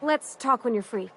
Let's talk when you're free.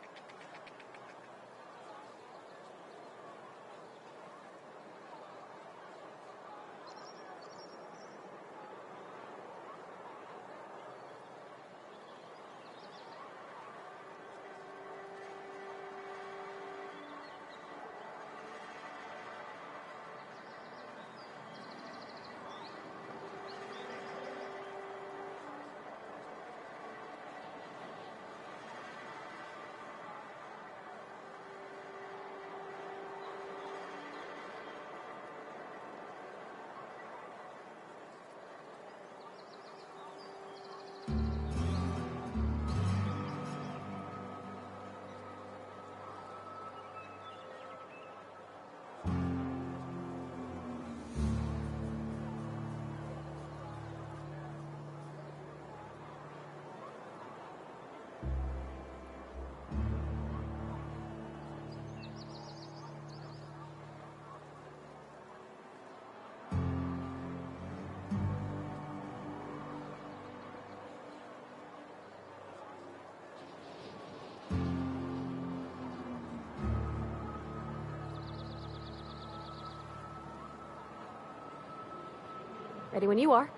Ready when you are.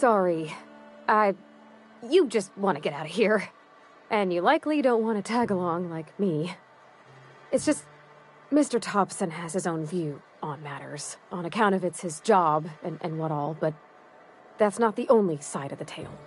Sorry. You just want to get out of here. And you likely don't want to tag along like me. It's just, Mr. Thompson has his own view on matters, on account of it's his job and what all, but that's not the only side of the tale.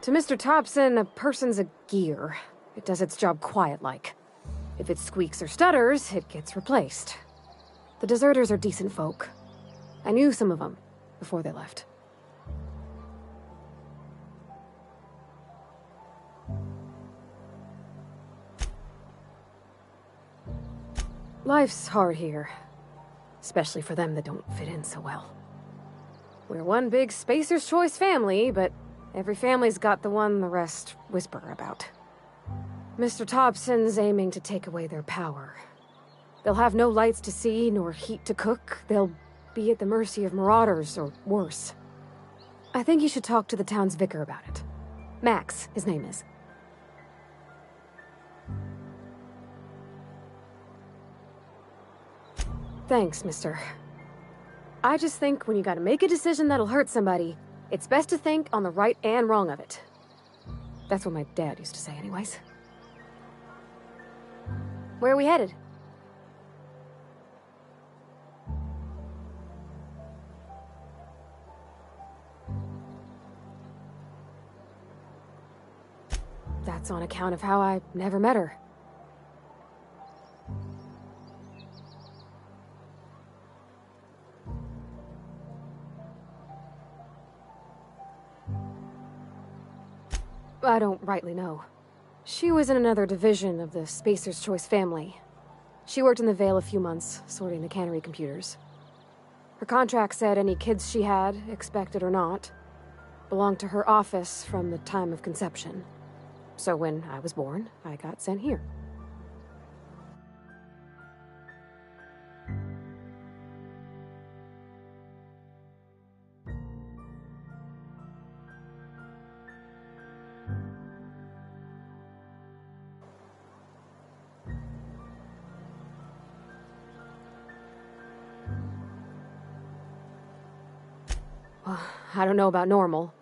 To Mr. Thompson, a person's a gear. It does its job quiet-like. If it squeaks or stutters, it gets replaced. The deserters are decent folk. I knew some of them before they left. Life's hard here. Especially for them that don't fit in so well. We're one big Spacer's Choice family, but every family's got the one the rest whisper about. Mr. Thompson's aiming to take away their power. They'll have no lights to see, nor heat to cook. They'll be at the mercy of marauders, or worse. I think you should talk to the town's vicar about it. Max, his name is. Thanks, mister. I just think when you gotta make a decision that'll hurt somebody, it's best to think on the right and wrong of it. That's what my dad used to say anyways. Where are we headed? That's on account of how I never met her. I don't rightly know. She was in another division of the Spacer's Choice family. She worked in the Vale a few months, sorting the cannery computers. Her contract said any kids she had, expected or not, belonged to her office from the time of conception. So when I was born, I got sent here. I don't know about normal.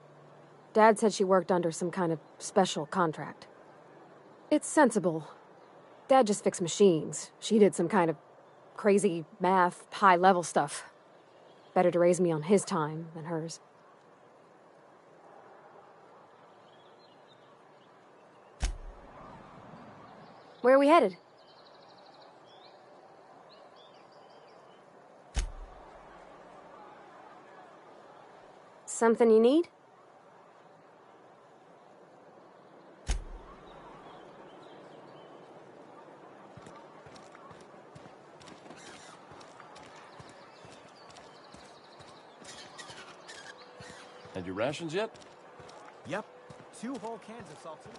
Dad said she worked under some kind of special contract. It's sensible. Dad just fixed machines. She did some kind of crazy math, high-level stuff. Better to raise me on his time than hers. Where are we headed? Something you need? Had your rations yet? Yep. 2 whole cans of saltine.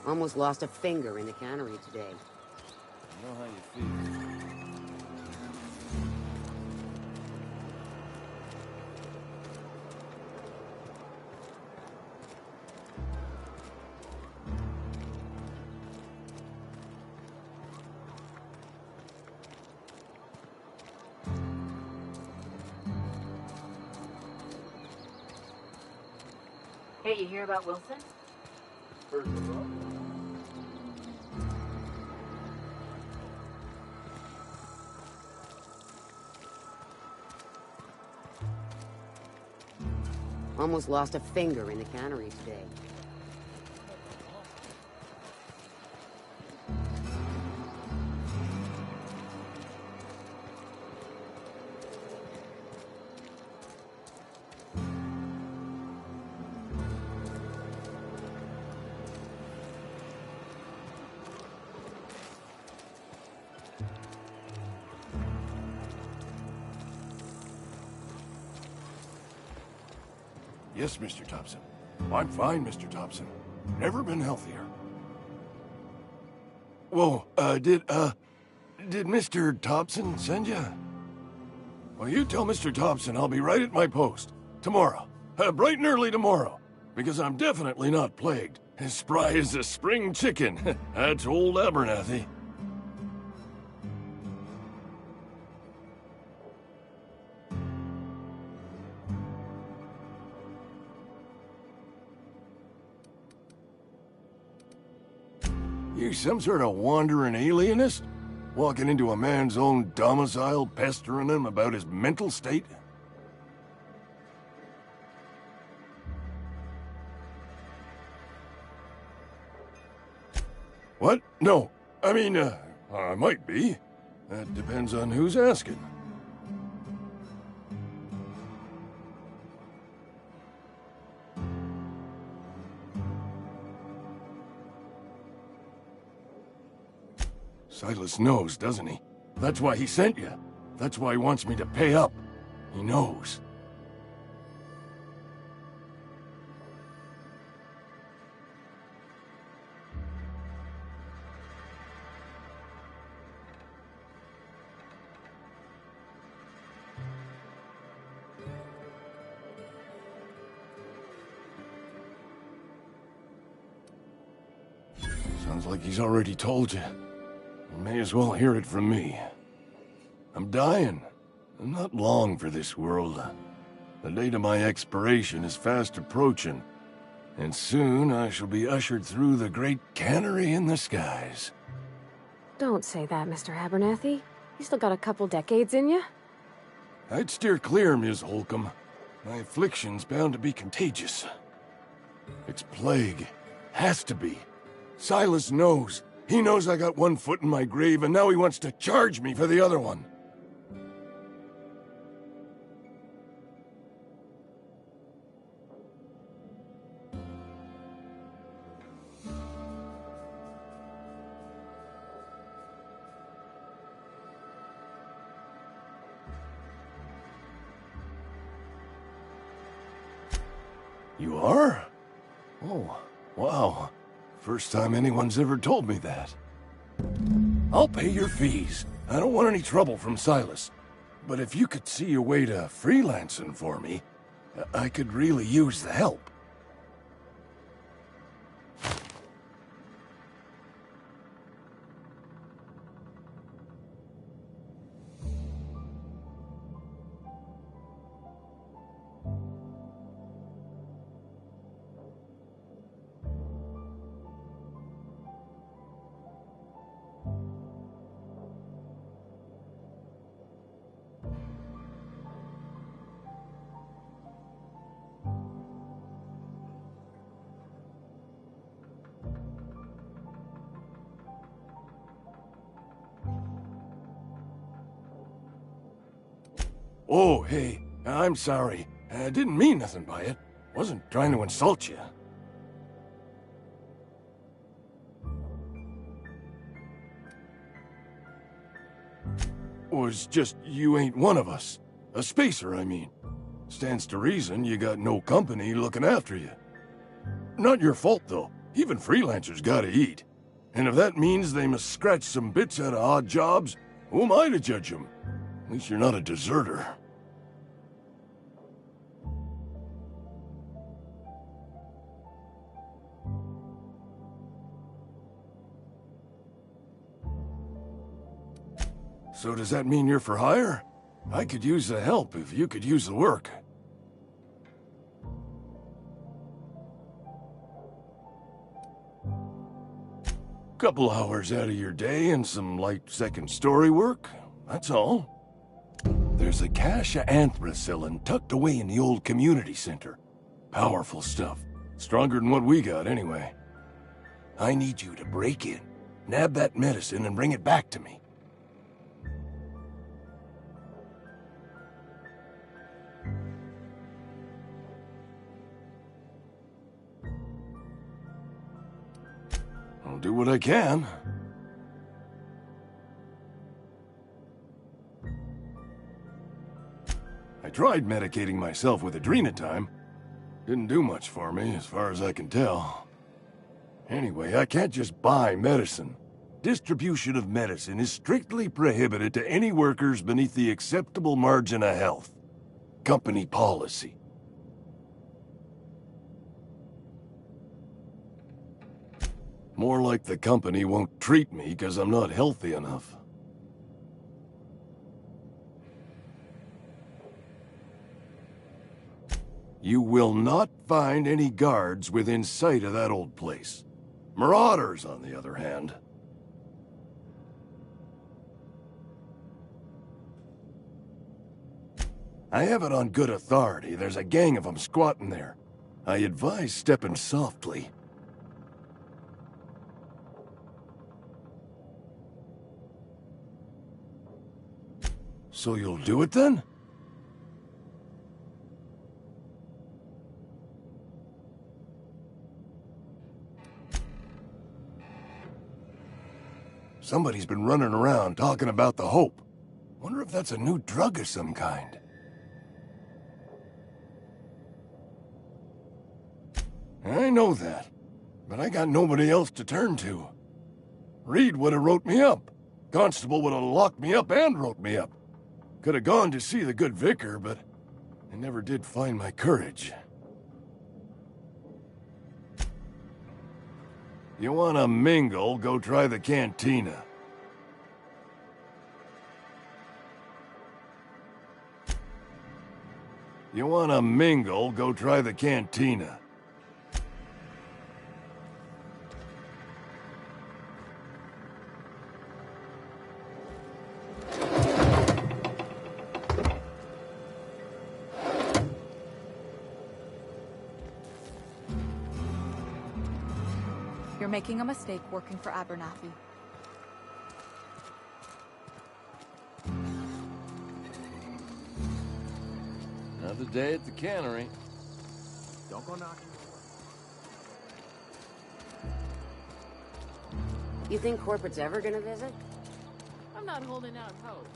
Almost lost a finger in the cannery today. I know how you feel. Hey, you hear about Wilson? Heard the rock? Almost lost a finger in the cannery today. Yes, Mr. Thompson. I'm fine, Mr. Thompson. Never been healthier. Whoa, did Mr. Thompson send you? Well, you tell Mr. Thompson I'll be right at my post. Tomorrow. Bright and early tomorrow. Because I'm definitely not plagued. As spry as a spring chicken. That's old Abernathy. You some sort of wandering alienist? Walking into a man's own domicile, pestering him about his mental state? What? No. I mean, I might be. That depends on who's asking. Silas knows, doesn't he? That's why he sent you. That's why he wants me to pay up. He knows. Sounds like he's already told you. You may as well hear it from me. I'm dying. I'm not long for this world. The date of my expiration is fast approaching, and soon I shall be ushered through the great cannery in the skies. Don't say that, Mr. Abernathy. You still got a couple decades in you. I'd steer clear, Ms. Holcomb. My affliction's bound to be contagious. It's plague. Has to be. Silas knows. He knows I got one foot in my grave, and now he wants to charge me for the other one. You are? Oh, wow. First time anyone's ever told me that. I'll pay your fees. I don't want any trouble from Silas. But if you could see a way to freelancing for me, I could really use the help. Oh, hey, I'm sorry. I didn't mean nothing by it. Wasn't trying to insult you. Was just you ain't one of us. A spacer, I mean. Stands to reason you got no company looking after you. Not your fault, though. Even freelancers gotta eat. And if that means they must scratch some bits out of odd jobs, who am I to judge them? At least you're not a deserter. So does that mean you're for hire? I could use the help if you could use the work. Couple hours out of your day and some light second story work, that's all. There's a cache of anthracillin tucked away in the old community center. Powerful stuff. Stronger than what we got, anyway. I need you to break in, nab that medicine, and bring it back to me. I'll do what I can. I tried medicating myself with adrenatime. Didn't do much for me, as far as I can tell. Anyway, I can't just buy medicine. Distribution of medicine is strictly prohibited to any workers beneath the acceptable margin of health. Company policy. More like the company won't treat me because I'm not healthy enough. You will not find any guards within sight of that old place. Marauders, on the other hand. I have it on good authority. There's a gang of them squatting there. I advise stepping softly. So you'll do it then? Somebody's been running around talking about the Hope. Wonder if that's a new drug of some kind. I know that, but I got nobody else to turn to. Reed would have wrote me up. Constable would have locked me up and wrote me up. Could have gone to see the good vicar, but I never did find my courage. You wanna mingle, go try the cantina. You wanna mingle, go try the cantina. You're making a mistake working for Abernathy. Another day at the cannery. Don't go knocking. You think corporate's ever gonna visit? I'm not holding out hope.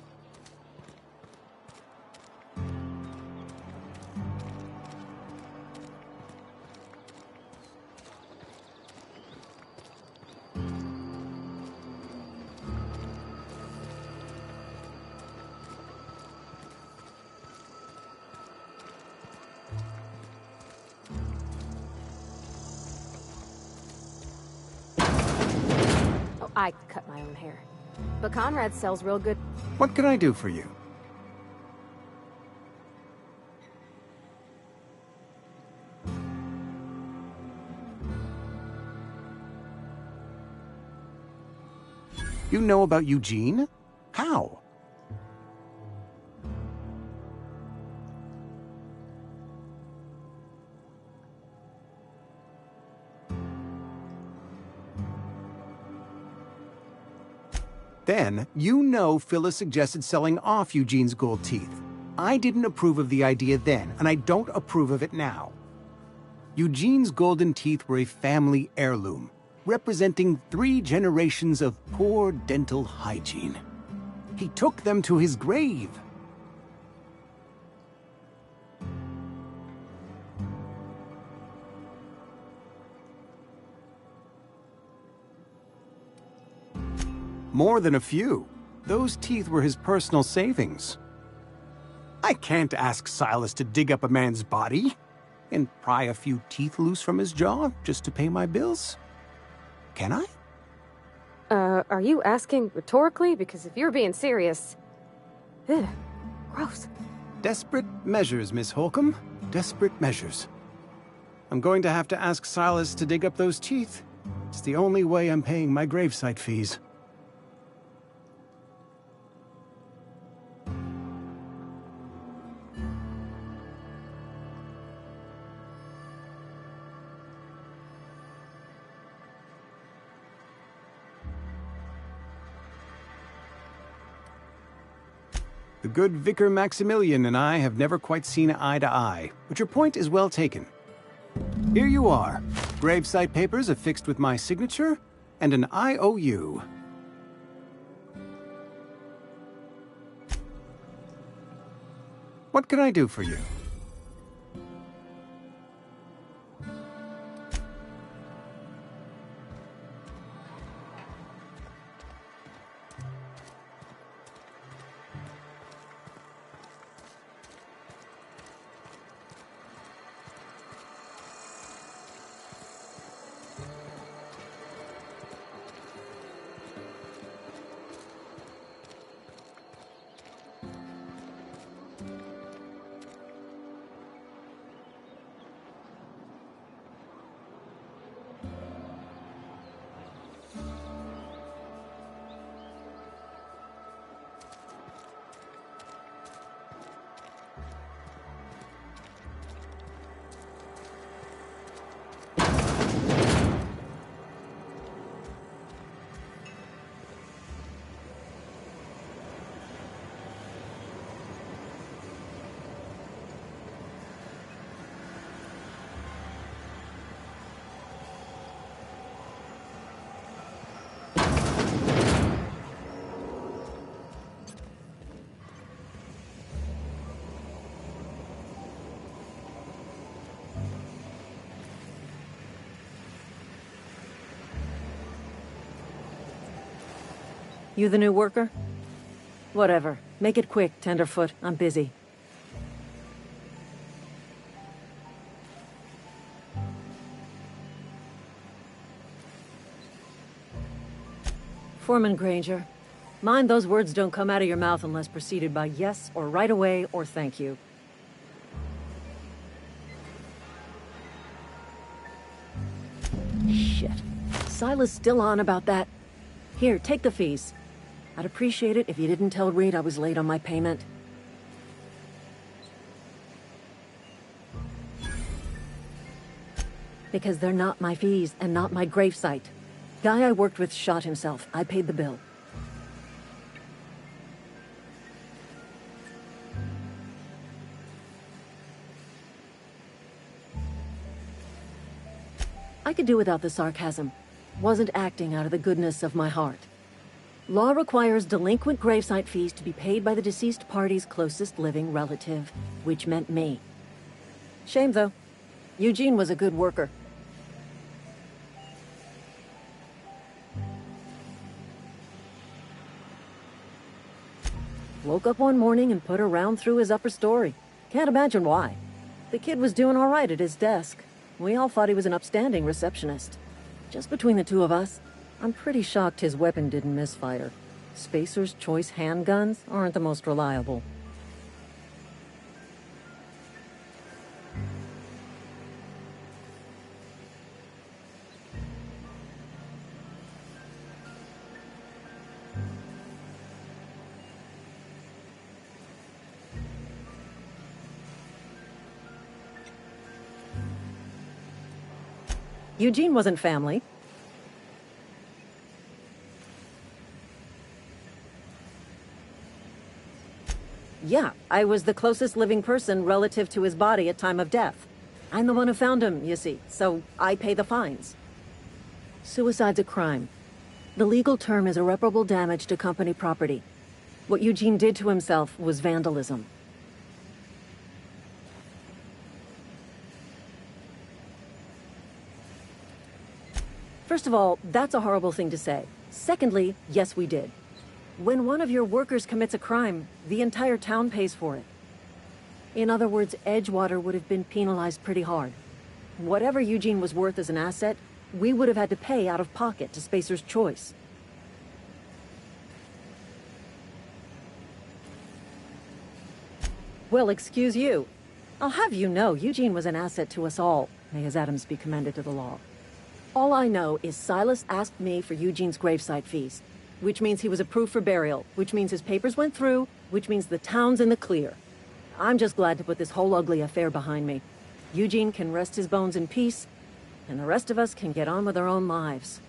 I cut my own hair. But Conrad sells real good. What can I do for you? You know about Eugene? How? Then, you know Phyllis suggested selling off Eugene's gold teeth. I didn't approve of the idea then, and I don't approve of it now. Eugene's golden teeth were a family heirloom, representing 3 generations of poor dental hygiene. He took them to his grave. More than a few. Those teeth were his personal savings. I can't ask Silas to dig up a man's body and pry a few teeth loose from his jaw just to pay my bills. Can I? Are you asking rhetorically? Because if you're being serious... Ugh, gross. Desperate measures, Miss Holcomb. Desperate measures. I'm going to have to ask Silas to dig up those teeth. It's the only way I'm paying my gravesite fees. The good Vicar Maximilian and I have never quite seen eye to eye, but your point is well taken. Here you are. Gravesite papers affixed with my signature, and an IOU. What can I do for you? You the new worker? Whatever. Make it quick, Tenderfoot. I'm busy. Foreman Granger. Mind those words don't come out of your mouth unless preceded by yes, or right away, or thank you. Shit. Silas still on about that? Here, take the fees. I'd appreciate it if you didn't tell Reed I was late on my payment. Because they're not my fees and not my gravesite. Guy I worked with shot himself. I paid the bill. I could do without the sarcasm. Wasn't acting out of the goodness of my heart. Law requires delinquent gravesite fees to be paid by the deceased party's closest living relative, which meant me. Shame, though. Eugene was a good worker. Woke up one morning and put a round through his upper story. Can't imagine why. The kid was doing all right at his desk. We all thought he was an upstanding receptionist. Just between the two of us, I'm pretty shocked his weapon didn't misfire. Spacer's Choice handguns aren't the most reliable. Eugene wasn't family. Yeah, I was the closest living person relative to his body at time of death. I'm the one who found him, you see, so I pay the fines. Suicide's a crime. The legal term is irreparable damage to company property. What Eugene did to himself was vandalism. First of all, that's a horrible thing to say. Secondly, yes, we did. When one of your workers commits a crime, the entire town pays for it. In other words, Edgewater would have been penalized pretty hard. Whatever Eugene was worth as an asset, we would have had to pay out of pocket to Spacer's Choice. Well, excuse you. I'll have you know, Eugene was an asset to us all. May his atoms be commended to the law. All I know is Silas asked me for Eugene's gravesite fees, which means he was approved for burial, which means his papers went through, which means the town's in the clear. I'm just glad to put this whole ugly affair behind me. Eugene can rest his bones in peace, and the rest of us can get on with our own lives.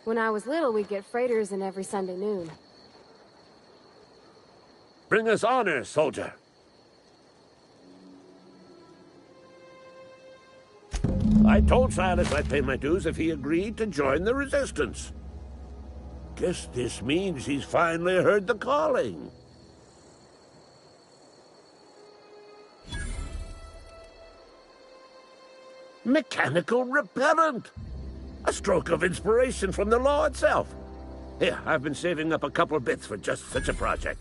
When I was little, we'd get freighters in every Sunday noon. Bring us honor, soldier. I told Silas I'd pay my dues if he agreed to join the resistance. Guess this means he's finally heard the calling. Mechanical repellent! A stroke of inspiration from the law itself. Here, I've been saving up a couple of bits for just such a project.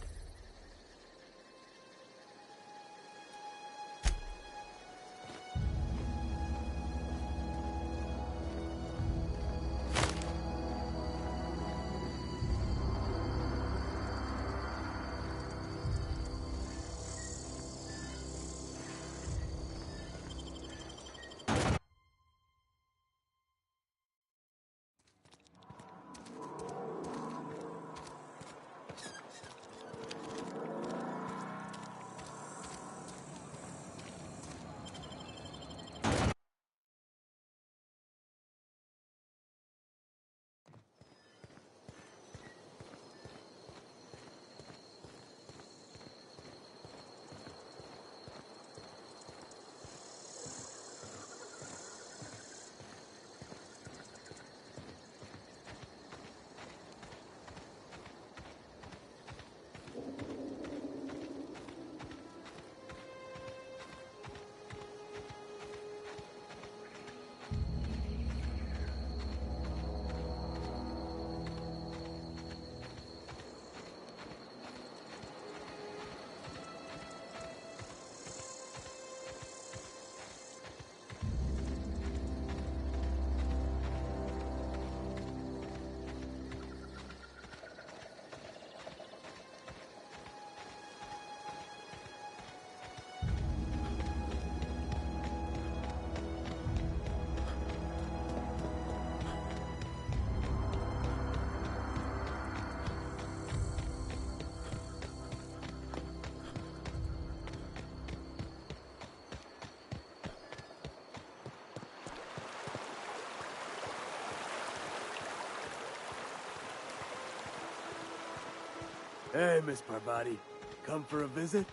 Hey, Miss Parvati. Come for a visit?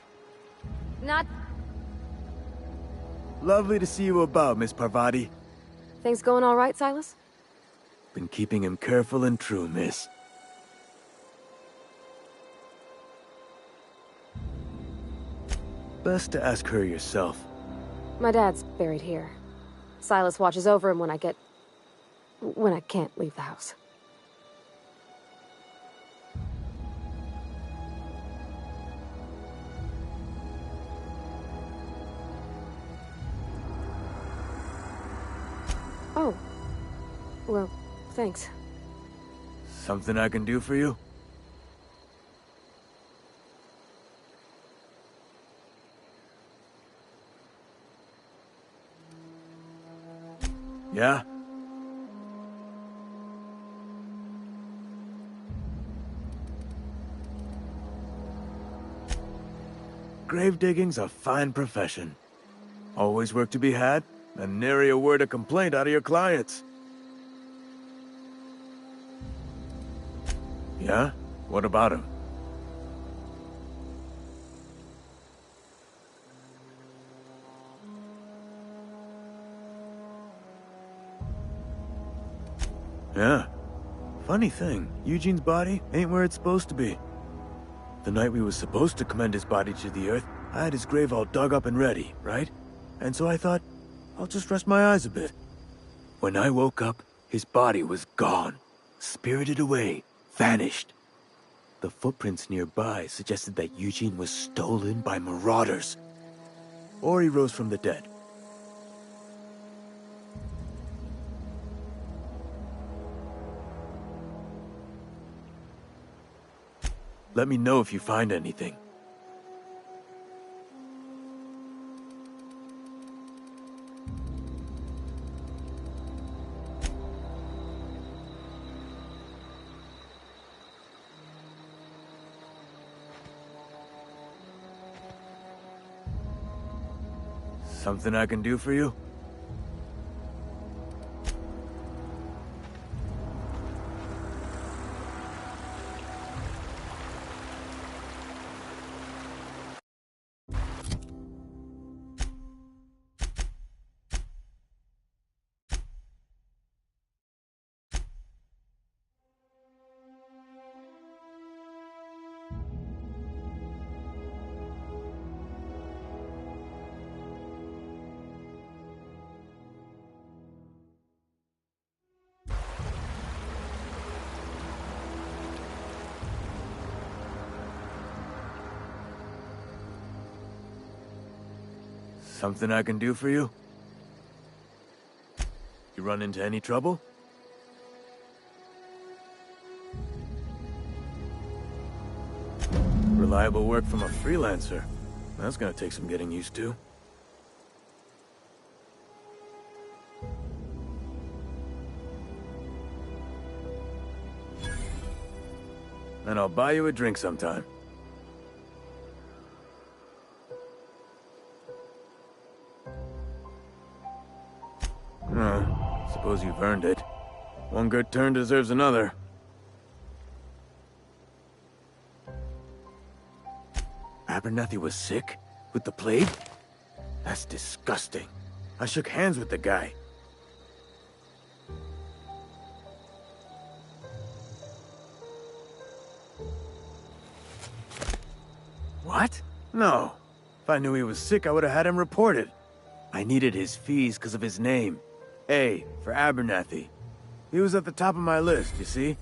Not... Lovely to see you about, Miss Parvati. Things going all right, Silas? Been keeping him careful and true, miss. Best to ask her yourself. My dad's buried here. Silas watches over him when I can't leave the house. Oh. Well, thanks. Something I can do for you? Yeah? Grave digging's a fine profession. Always work to be had, and nary a word of complaint out of your clients. Yeah? What about him? Yeah. Funny thing, Eugene's body ain't where it's supposed to be. The night we was supposed to commend his body to the earth, I had his grave all dug up and ready, right? And so I thought, I'll just rest my eyes a bit. When I woke up, his body was gone. Spirited away. Vanished. The footprints nearby suggested that Eugene was stolen by marauders. Or he rose from the dead. Let me know if you find anything. Something I can do for you? Something I can do for you? You run into any trouble? Reliable work from a freelancer. That's gonna take some getting used to. And I'll buy you a drink sometime. Suppose you've earned it. One good turn deserves another. Abernathy was sick? With the plague? That's disgusting. I shook hands with the guy. What? No. If I knew he was sick, I would have had him reported. I needed his fees because of his name. A, for Abernathy. He was at the top of my list, you see?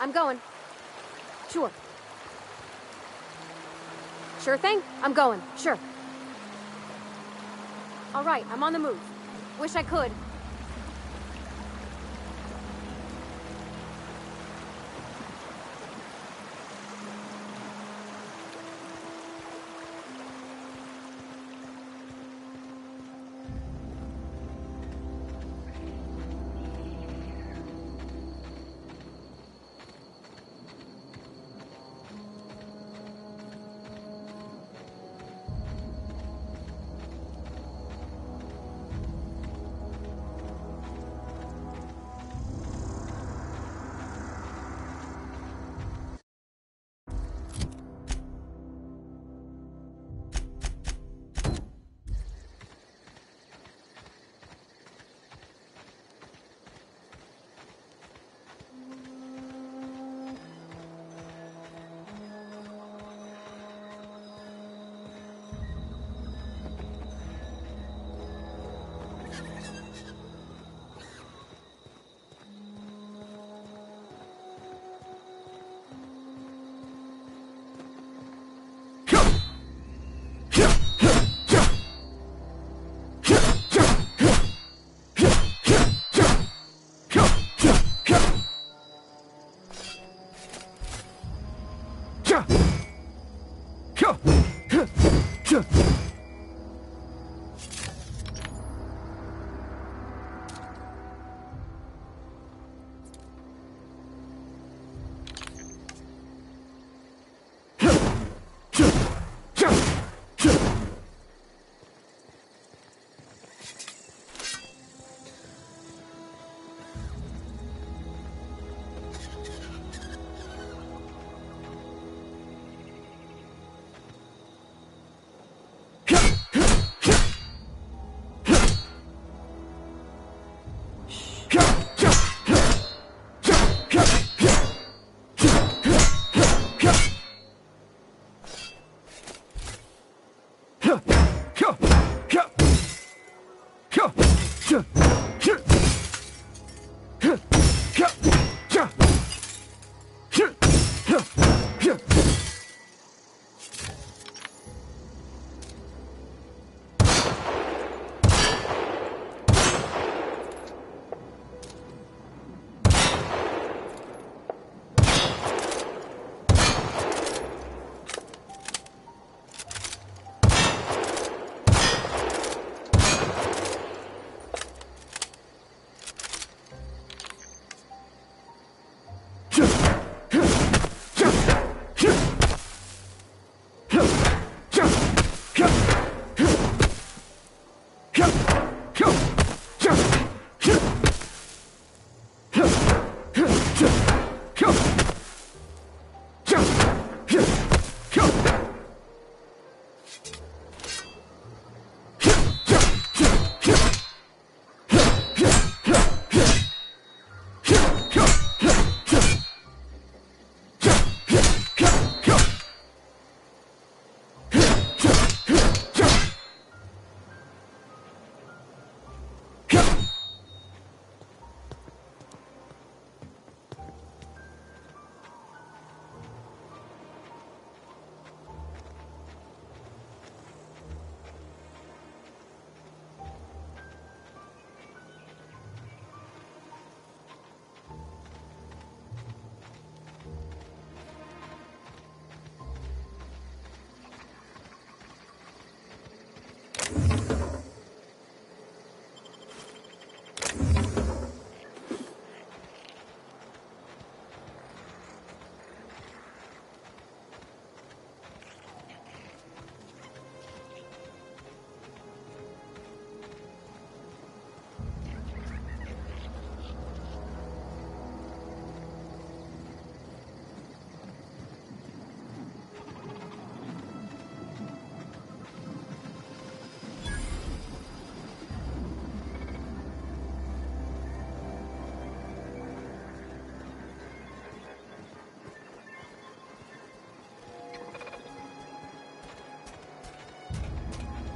I'm going. Sure. Sure thing? I'm going. Sure. All right, I'm on the move. Wish I could.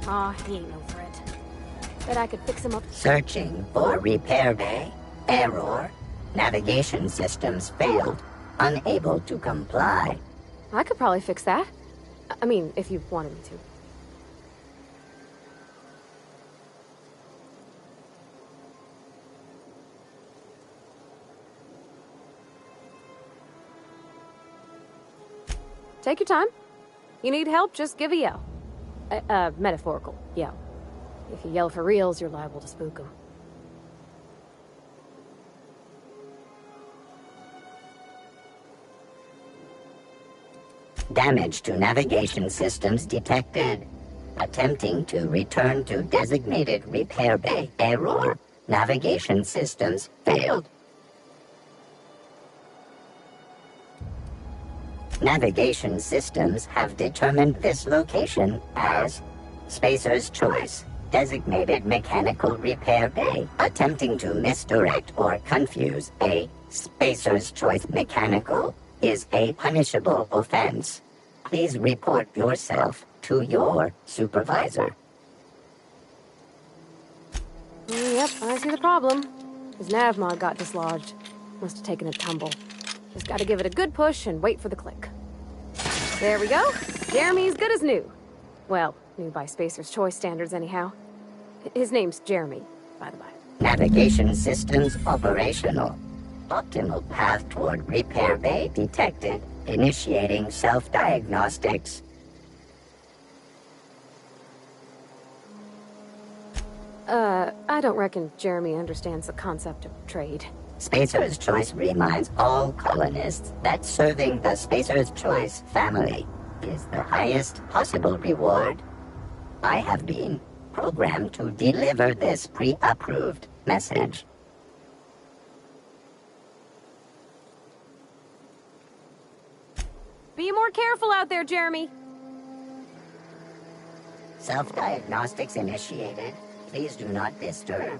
Aw, he ain't no threat. Bet I could fix him up. Searching for repair bay. Error. Navigation systems failed. unable to comply. I could probably fix that. I mean, if you wanted me to. Take your time. You need help, just give a yell. Metaphorical yell. If you yell for reals, you're liable to spook them. Damage to navigation systems detected. Attempting to return to designated repair bay. Error. Navigation systems failed. Navigation systems have determined this location as Spacer's Choice, designated mechanical repair bay. Attempting to misdirect or confuse a Spacer's Choice mechanical is a punishable offense. Please report yourself to your supervisor. Yep, I see the problem. His nav mod got dislodged. Must have taken a tumble. Just gotta give it a good push and wait for the click. There we go. Jeremy's good as new. Well, new by Spacer's Choice standards anyhow. His name's Jeremy, by the by. Navigation systems operational. Optimal path toward repair bay detected. Initiating self-diagnostics. I don't reckon Jeremy understands the concept of trade. Spacer's Choice reminds all colonists that serving the Spacer's Choice family is the highest possible reward. I have been programmed to deliver this pre-approved message. Be more careful out there, Jeremy. Self-diagnostics initiated. Please do not disturb.